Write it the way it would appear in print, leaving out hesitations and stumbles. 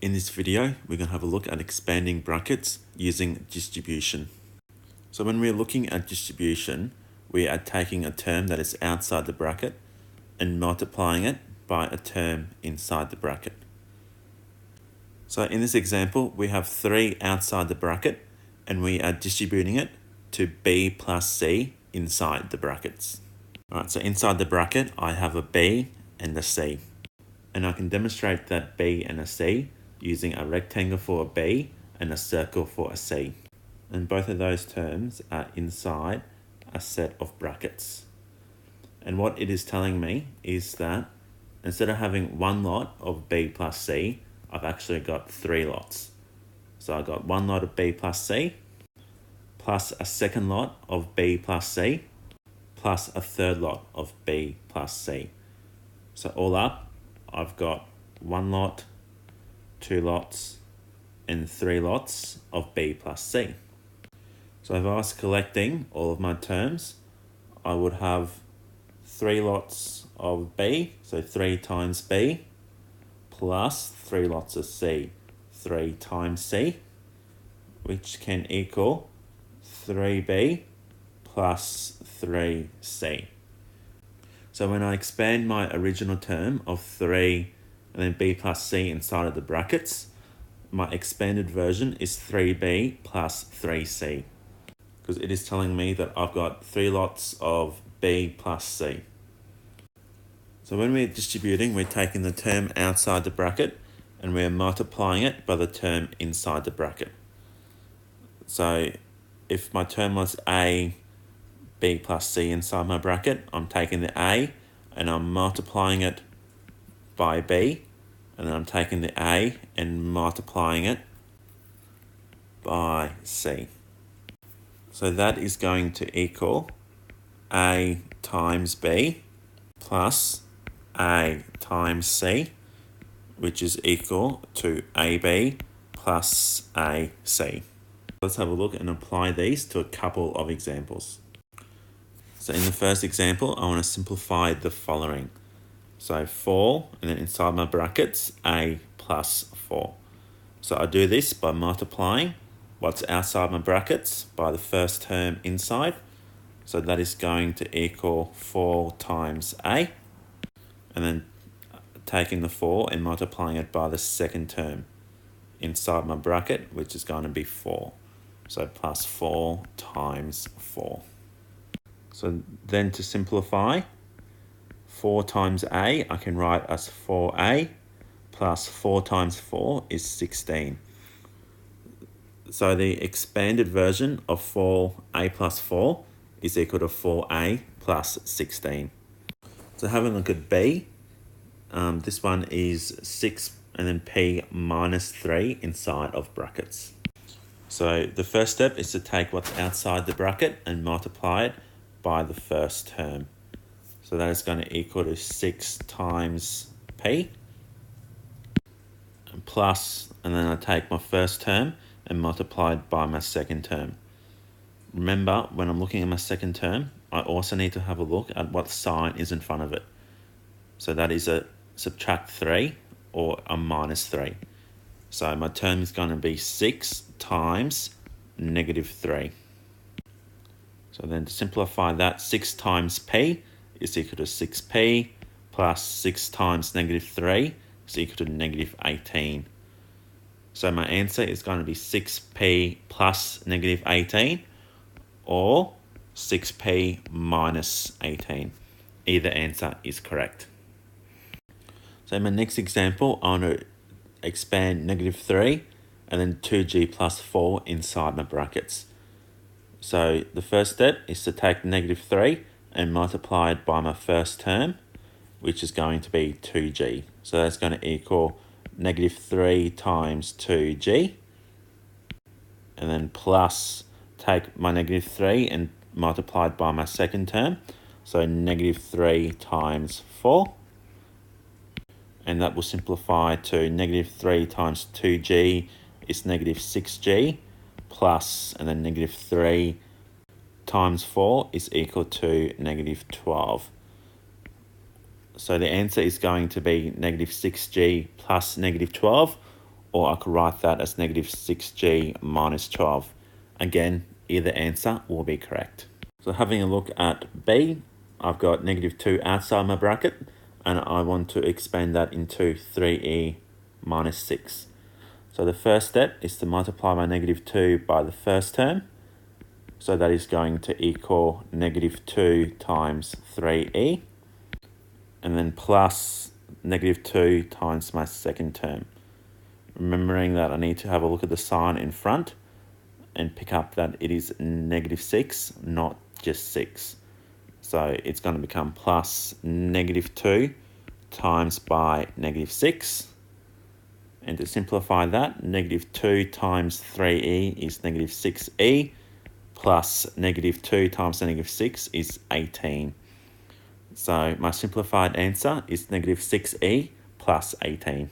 In this video, we're going to have a look at expanding brackets using distribution. So when we're looking at distribution, we are taking a term that is outside the bracket and multiplying it by a term inside the bracket. So in this example, we have 3 outside the bracket and we are distributing it to b plus c inside the brackets. Alright, so inside the bracket, I have a b and a c. And I can demonstrate that b and a c using a rectangle for a b and a circle for a c. And both of those terms are inside a set of brackets. And what it is telling me is that instead of having one lot of b plus c, I've actually got 3 lots. So I got one lot of b plus c, plus a second lot of b plus c, plus a third lot of b plus c. So all up, I've got 1 lot, 2 lots, and 3 lots of b plus c. So if I was collecting all of my terms, I would have 3 lots of b, so 3 times b, plus 3 lots of c, 3 times c, which can equal 3b plus 3c. So when I expand my original term of 3 and then b plus c inside of the brackets, my expanded version is 3b plus 3c, because it is telling me that I've got 3 lots of b plus c. So when we're distributing, we're taking the term outside the bracket and we're multiplying it by the term inside the bracket. So if my term was a, b plus c inside my bracket, I'm taking the a and I'm multiplying it by b, and then I'm taking the a and multiplying it by c. So that is going to equal a times b plus a times c, which is equal to ab plus ac. Let's have a look and apply these to a couple of examples. So in the first example, I want to simplify the following. So 4, and then inside my brackets, a plus 4. So I do this by multiplying what's outside my brackets by the first term inside. So that is going to equal 4 times a, and then taking the 4 and multiplying it by the second term inside my bracket, which is going to be 4. So plus 4 times 4. So then to simplify, 4 times a, I can write as 4a, plus 4 times 4 is 16. So the expanded version of 4a plus 4 is equal to 4a plus 16. So having a look at b, this one is 6 and then p minus 3 inside of brackets. So the first step is to take what's outside the bracket and multiply it by the first term. So that is going to equal to 6 times p, and plus, and then I take my first term and multiply it by my second term. Remember, when I'm looking at my second term, I also need to have a look at what sign is in front of it. So that is a subtract 3 or a minus 3. So my term is going to be 6 times negative 3. So then to simplify that, 6 times p is equal to 6p plus 6 times negative 3 is equal to negative 18. So my answer is going to be 6p plus negative 18 or 6p minus 18. Either answer is correct. So in my next example, I want to expand negative 3 and then 2g plus 4 inside my brackets. So the first step is to take negative 3 and multiply it by my first term, which is going to be 2g. So that's going to equal negative 3 times 2g, and then plus take my negative 3 and multiply it by my second term, so negative 3 times 4, and that will simplify to negative 3 times 2g is negative 6g, plus, and then negative 3 times 4 is equal to negative 12. So the answer is going to be negative 6g plus negative 12, or I could write that as negative 6g minus 12. Again, either answer will be correct. So having a look at B, I've got negative 2 outside my bracket, and I want to expand that into 3e minus 6. So the first step is to multiply my negative 2 by the first term. So that is going to equal negative 2 times 3e, and then plus negative 2 times my second term. Remembering that I need to have a look at the sign in front and pick up that it is negative 6, not just 6. So it's going to become plus negative 2 times by negative 6. And to simplify that, negative 2 times 3e is negative 6e, plus negative 2 times negative 6 is 18. So my simplified answer is negative 6e plus 18.